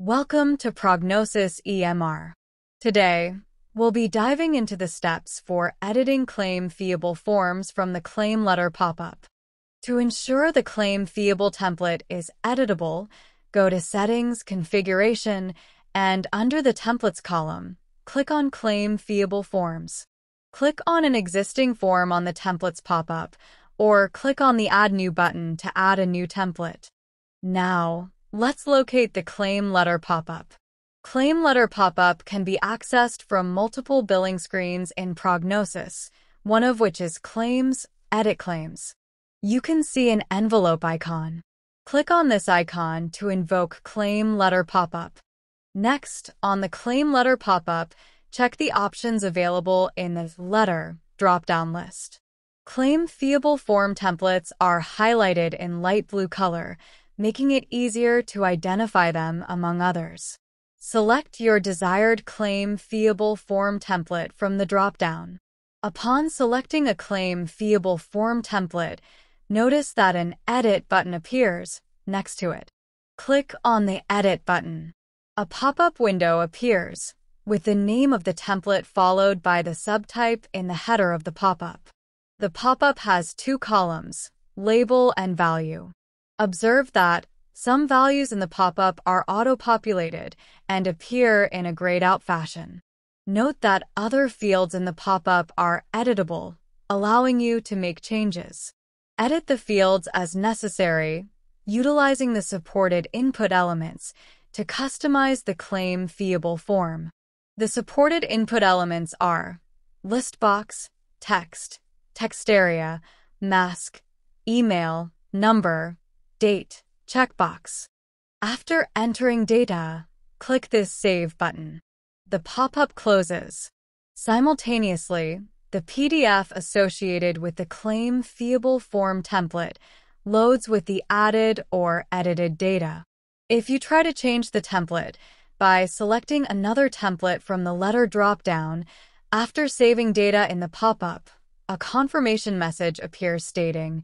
Welcome to Prognosis EMR. Today, we'll be diving into the steps for editing claim fillable forms from the claim letter pop-up. To ensure the claim fillable template is editable, go to Settings, Configuration, and under the Templates column, click on Claim Fillable Forms. Click on an existing form on the Templates pop-up, or click on the Add New button to add a new template. Now, let's locate the claim letter pop-up. Claim letter pop-up can be accessed from multiple billing screens in Prognosis, one of which is Claims, Edit Claims. You can see an envelope icon. Click on this icon to invoke claim letter pop-up. Next, on the claim letter pop-up, check the options available in the Letter drop-down list. Claim fillable form templates are highlighted in light blue color, making it easier to identify them among others. Select your desired claim fillable form template from the drop-down. Upon selecting a claim fillable form template, notice that an Edit button appears next to it. Click on the Edit button. A pop-up window appears, with the name of the template followed by the subtype in the header of the pop-up. The pop-up has two columns, Label and Value. Observe that some values in the pop-up are auto-populated and appear in a grayed-out fashion. Note that other fields in the pop-up are editable, allowing you to make changes. Edit the fields as necessary, utilizing the supported input elements to customize the claim fillable form. The supported input elements are list box, text, text area, mask, email, number, date, checkbox. After entering data, click this Save button. The pop-up closes. Simultaneously, the PDF associated with the claim fillable form template loads with the added or edited data. If you try to change the template by selecting another template from the letter drop-down, after saving data in the pop-up, a confirmation message appears stating,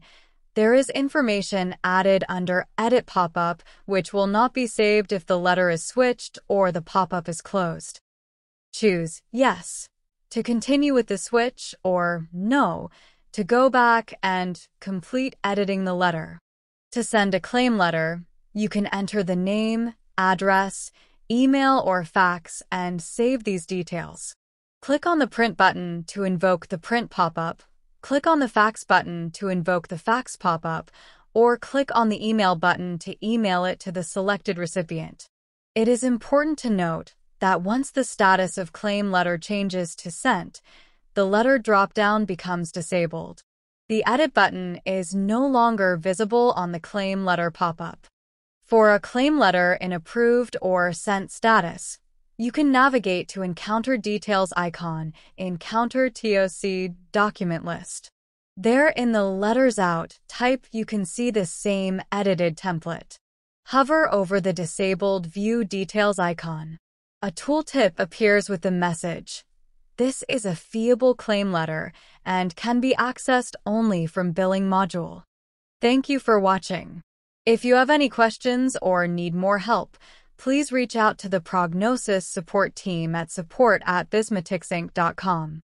"There is information added under Edit pop-up which will not be saved if the letter is switched or the pop-up is closed." Choose Yes to continue with the switch or No to go back and complete editing the letter. To send a claim letter, you can enter the name, address, email, or fax and save these details. Click on the Print button to invoke the Print pop-up. Click on the Fax button to invoke the Fax pop-up, or click on the Email button to email it to the selected recipient. It is important to note that once the status of claim letter changes to Sent, the letter drop-down becomes disabled. The Edit button is no longer visible on the claim letter pop-up. For a claim letter in Approved or Sent status, you can navigate to Encounter Details icon in Counter TOC document list. There in the Letters Out type, you can see the same edited template. Hover over the disabled View Details icon. A tooltip appears with the message, "This is a fillable claim letter and can be accessed only from Billing module." Thank you for watching. If you have any questions or need more help, please reach out to the Prognosis support team at support@bismatixinc.com.